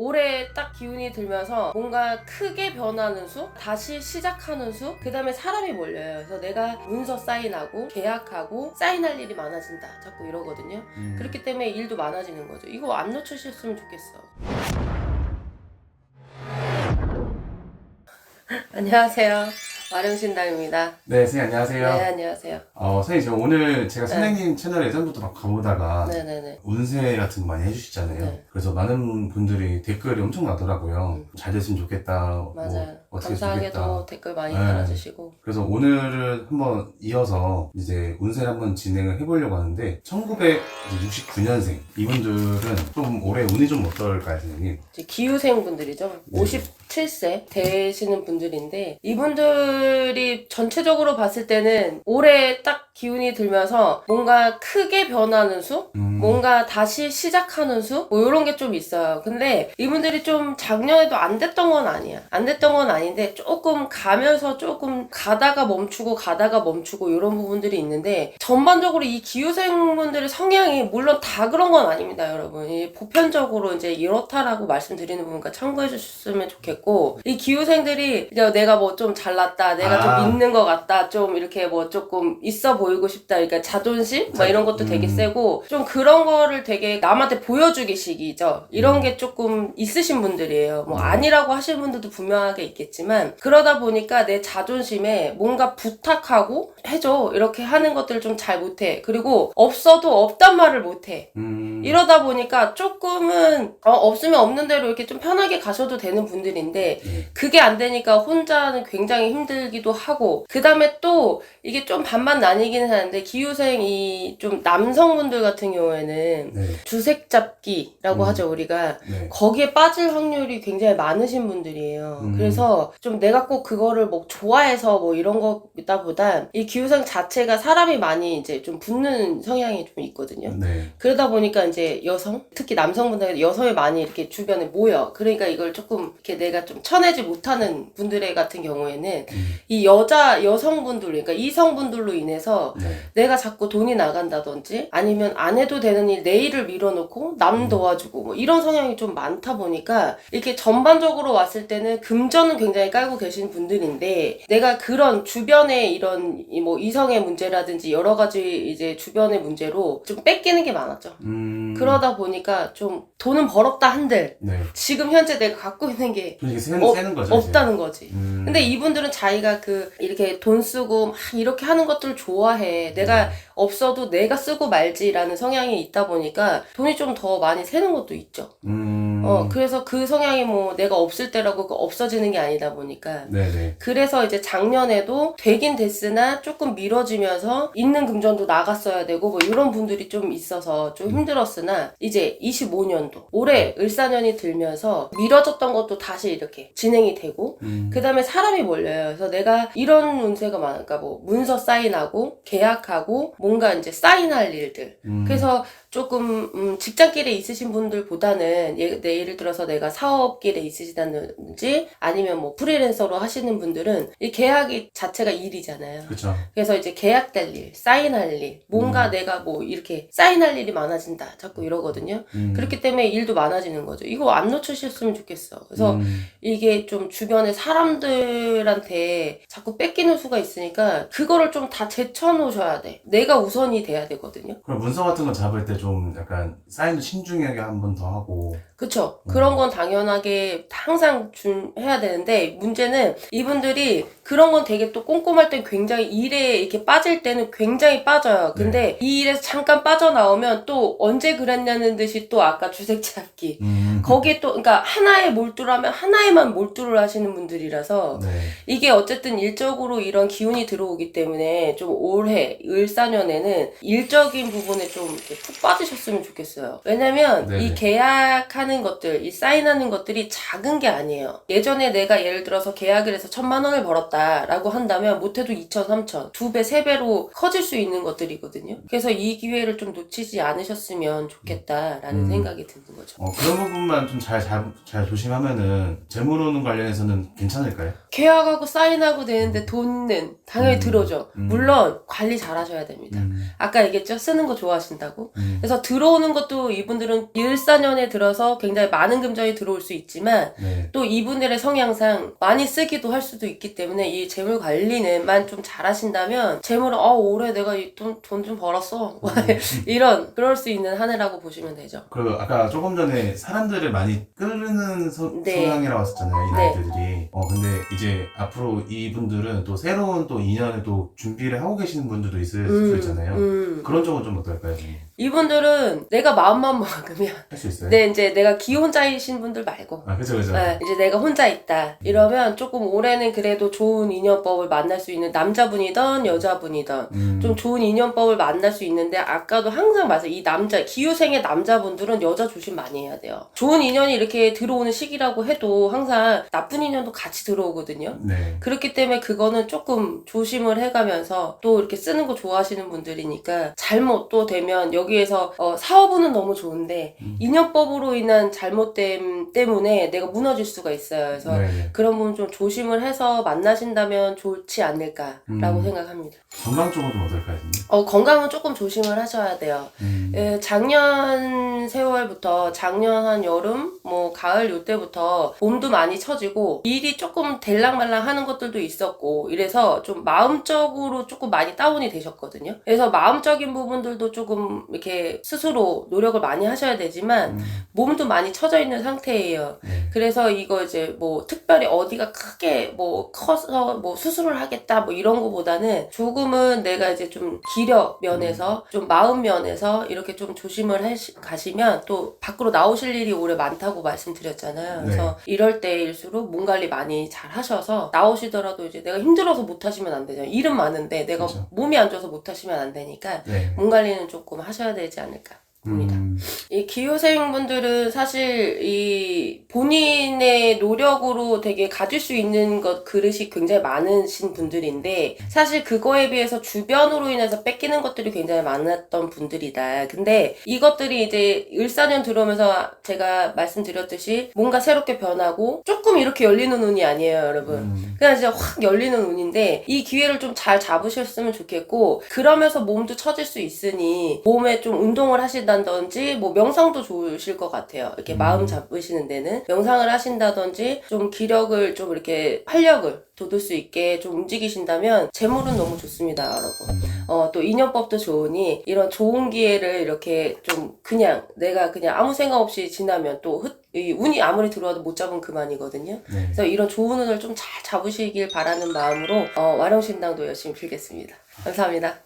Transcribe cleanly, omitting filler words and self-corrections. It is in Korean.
올해 딱 기운이 들면서 뭔가 크게 변하는 수, 다시 시작하는 수, 그 다음에 사람이 몰려요. 그래서 내가 문서 사인하고 계약하고 사인할 일이 많아진다 자꾸 이러거든요. 그렇기 때문에 일도 많아지는 거죠. 이거 안 놓치셨으면 좋겠어. 안녕하세요, 마룡신당입니다. 네, 선생님 안녕하세요. 네, 안녕하세요. 선생님 제가 오늘 제가 선생님 채널 예전부터 막 가보다가 네네네. 운세 같은 거 많이 해주시잖아요. 네. 그래서 많은 분들이 댓글이 엄청 나더라고요. 잘 됐으면 좋겠다. 맞아요. 뭐 어떻게 감사하게도 좋겠다. 댓글 많이 네. 달아주시고. 그래서 오늘은 한번 이어서 이제 운세를 한번 진행을 해보려고 하는데 1969년생 이분들은 좀 올해 운이 좀 어떨까요, 선생님? 이제 기후생 분들이죠. 네. 57세 되시는 분들인데 이분들이 전체적으로 봤을 때는 올해 딱 기운이 들면서 뭔가 크게 변하는 수? 뭔가 다시 시작하는 수? 뭐 이런 게 좀 있어요. 근데 이분들이 좀 작년에도 안 됐던 건 아니야. 안 됐던 건 아닌데 조금 가면서 조금 가다가 멈추고 이런 부분들이 있는데 전반적으로 이 기후생분들의 성향이 물론 다 그런 건 아닙니다, 여러분. 이 보편적으로 이제 이렇다라고 말씀드리는 부분과 참고해 주셨으면 좋겠고, 이 기후생들이 이제 내가 뭐 좀 잘났다, 내가 좀 있는 것 같다, 좀 이렇게 뭐 조금 있어 보이고 싶다, 그러니까 자존심? 막 이런 것도 되게 세고, 좀 그런 거를 되게 남한테 보여주기 식이죠. 이런 게 조금 있으신 분들이에요. 뭐 아니라고 하시는 분들도 분명하게 있겠지만, 그러다 보니까 내 자존심에 뭔가 부탁하고 해줘 이렇게 하는 것들을 좀 잘 못해. 그리고 없어도 없단 말을 못해. 이러다 보니까 조금은 없으면 없는 대로 이렇게 좀 편하게 가셔도 되는 분들인데 그게 안 되니까 혼자는 굉장히 힘들기도 하고, 그 다음에 또 이게 좀 반반 나뉘기는 하는데 기후생이 좀 남성분들 같은 경우에는 주색 잡기라고 하죠, 우리가. 거기에 빠질 확률이 굉장히 많으신 분들이에요. 그래서 좀 내가 꼭 그거를 뭐 좋아해서 뭐 이런 거보다 이 기후생 자체가 사람이 많이 이제 좀 붙는 성향이 좀 있거든요. 그러다 보니까 이제 여성, 특히 남성분들 여성이 많이 이렇게 주변에 모여. 그러니까 이걸 조금 이렇게 내가 좀 쳐내지 못하는 분들의 같은 경우에는 이 여성분들, 그러니까 이성분들로 인해서 내가 자꾸 돈이 나간다든지 아니면 안 해도 되는 일 내 일을 밀어놓고 남 도와주고 뭐 이런 성향이 좀 많다 보니까 이렇게 전반적으로 왔을 때는 금전은 굉장히 깔고 계신 분들인데 내가 그런 주변에 이런 뭐 이성의 문제라든지 여러 가지 이제 주변의 문제로 좀 뺏기는 게 많았죠. 그러다 보니까 좀 돈은 벌었다 한들 지금 현재 내가 갖고 있는 게 세는 거죠, 없다는 거지. 근데 이분들은 자기가 그 이렇게 돈 쓰고 막 이렇게 하는 것들을 좋아해. 내가 없어도 내가 쓰고 말지라는 성향이 있다 보니까 돈이 좀 더 많이 새는 것도 있죠. 그래서 그 성향이 뭐 내가 없을 때라고 없어지는 게 아니다 보니까. 그래서 이제 작년에도 되긴 됐으나 조금 미뤄지면서 있는 금전도 나갔어야 되고 뭐 이런 분들이 좀 있어서 좀 힘들었으나 이제 25년도 올해 을사년이 들면서 미뤄졌던 것도 다시 이렇게 진행이 되고 그 다음에 사람이 몰려요. 그래서 내가 이런 운세가 많으니까 뭐 문서 사인하고 계약하고 뭔가 이제 사인할 일들. 그래서 조금 직장길에 있으신 분들보다는 예를 들어서 내가 사업길에 있으시다든지 아니면 뭐 프리랜서로 하시는 분들은 이 계약이 자체가 일이잖아요. 그렇죠. 그래서 이제 계약될 일, 사인할 일, 뭔가 내가 뭐 이렇게 사인할 일이 많아진다 자꾸 이러거든요. 그렇기 때문에 일도 많아지는 거죠. 이거 안 놓치셨으면 좋겠어. 그래서 이게 좀 주변에 사람들한테 자꾸 뺏기는 수가 있으니까 그거를 좀 다 제쳐놓으셔야 돼. 내가 우선이 돼야 되거든요. 그럼 문서 같은 거 잡을 때 좀 약간 사인도 신중하게 한 번 더 하고. 그쵸. 그런 건 당연하게 항상 해야 되는데 문제는 이분들이 그런 건 되게 또 꼼꼼할 땐 굉장히 일에 이렇게 빠질 때는 굉장히 빠져요. 근데 이 일에서 잠깐 빠져나오면 또 언제 그랬냐는 듯이 또 아까 주색 잡기. 거기에 또 그러니까 하나에 몰두를 하면 하나에만 몰두를 하시는 분들이라서 이게 어쨌든 일적으로 이런 기운이 들어오기 때문에 좀 올해 을사년에는 일적인 부분에 좀 이렇게 푹 빠지셨으면 좋겠어요. 왜냐면 이 계약하는 것들, 이 사인하는 것들이 작은 게 아니에요. 예전에 내가 예를 들어서 계약을 해서 1,000만 원을 벌었다라고 한다면 못해도 2,000, 3,000, 2배, 3배로 커질 수 있는 것들이거든요. 그래서 이 기회를 좀 놓치지 않으셨으면 좋겠다라는 생각이 드는 거죠. 그런 부분만 좀 잘 조심하면은 재물운 관련해서는 괜찮을까요? 계약하고 사인하고 되는데 돈은 당연히 들어오죠. 물론 관리 잘 하셔야 됩니다. 아까 얘기했죠? 쓰는 거 좋아하신다고. 그래서 들어오는 것도 이분들은 일사년에 들어서 굉장히 많은 금전이 들어올 수 있지만 네. 또 이분들의 성향상 많이 쓰기도 할 수도 있기 때문에 이 재물 관리는만 좀 잘하신다면 재물은 올해 내가 돈 좀 벌었어. 이런 그럴 수 있는 한 해라고 보시면 되죠. 그리고 아까 조금 전에 사람들을 많이 끌는 네. 성향이라고 했었잖아요, 이 네. 나이들이. 근데 이제 앞으로 이분들은 또 새로운 또 인연을 또 준비를 하고 계시는 분들도 있을 수 있잖아요. 그런 점은 좀 어떨까요? 이분들은 내가 마음만 먹으면 할 수 있어요? 네, 이제 내가 기혼자이신 분들 말고 그죠. 네, 이제 내가 혼자 있다 이러면 조금 올해는 그래도 좋은 인연법을 만날 수 있는 남자분이든 여자분이든 좀 좋은 인연법을 만날 수 있는데 아까도 항상 말씀 이 기후생의 남자분들은 여자 조심 많이 해야 돼요. 좋은 인연이 이렇게 들어오는 시기라고 해도 항상 나쁜 인연도 같이 들어오거든요. 네. 그렇기 때문에 그거는 조금 조심을 해가면서 또 이렇게 쓰는 거 좋아하시는 분들이니까 잘못 또 되면 여기에서 사업은 너무 좋은데 인연법으로 인한 잘못됨 때문에 내가 무너질 수가 있어요. 그래서 네네. 그런 부분 좀 조심을 해서 만나신다면 좋지 않을까라고 생각합니다. 건강 쪽은 좀 어떨까요? 건강은 조금 조심을 하셔야 돼요. 작년 세월부터 작년 한 여름 뭐 가을 요때부터 몸도 많이 처지고 일이 조금 될랑말랑 하는 것들도 있었고 이래서 좀 마음적으로 조금 많이 다운이 되셨거든요. 그래서 마음적인 부분들도 조금 이렇게 스스로 노력을 많이 하셔야 되지만 몸도 많이 처져 있는 상태예요. 그래서 이거 이제 뭐 특별히 어디가 크게 뭐 커서 뭐 수술을 하겠다 뭐 이런 거보다는 조금은 내가 이제 좀 기력 면에서 좀 마음 면에서 이렇게 좀 조심을 가시면 또 밖으로 나오실 일이 올해 많다고 말씀드렸잖아요. 그래서 이럴 때일수록 몸 관리 많이 잘 하셔서 나오시더라도 이제 내가 힘들어서 못 하시면 안 되잖아요. 일은 많은데 내가 그렇죠. 몸이 안 좋아서 못 하시면 안 되니까 몸 관리는 조금 하셔야 되지 않을까 봅니다. 이 기호생분들은 사실 이 본인의 노력으로 되게 가질 수 있는 그릇이 굉장히 많으신 분들인데 사실 그거에 비해서 주변으로 인해서 뺏기는 것들이 굉장히 많았던 분들이다. 근데 이것들이 이제 을사년 들어오면서 제가 말씀드렸듯이 뭔가 새롭게 변하고 조금 이렇게 열리는 운이 아니에요, 여러분. 그냥 진짜 확 열리는 운인데 이 기회를 좀 잘 잡으셨으면 좋겠고 그러면서 몸도 처질 수 있으니 몸에 좀 운동을 하신다든지 뭐 명상도 좋으실 것 같아요. 이렇게 마음 잡으시는 데는 명상을 하신다든지 좀 기력을 좀 이렇게 활력을 돋을 수 있게 좀 움직이신다면 재물은 너무 좋습니다, 여러분. 또 인연법도 좋으니 이런 좋은 기회를 이렇게 좀 그냥 내가 그냥 아무 생각 없이 지나면 또 이 운이 아무리 들어와도 못 잡으면 그만이거든요. 그래서 이런 좋은 운을 좀 잘 잡으시길 바라는 마음으로 와룡신당도 열심히 빌겠습니다. 감사합니다.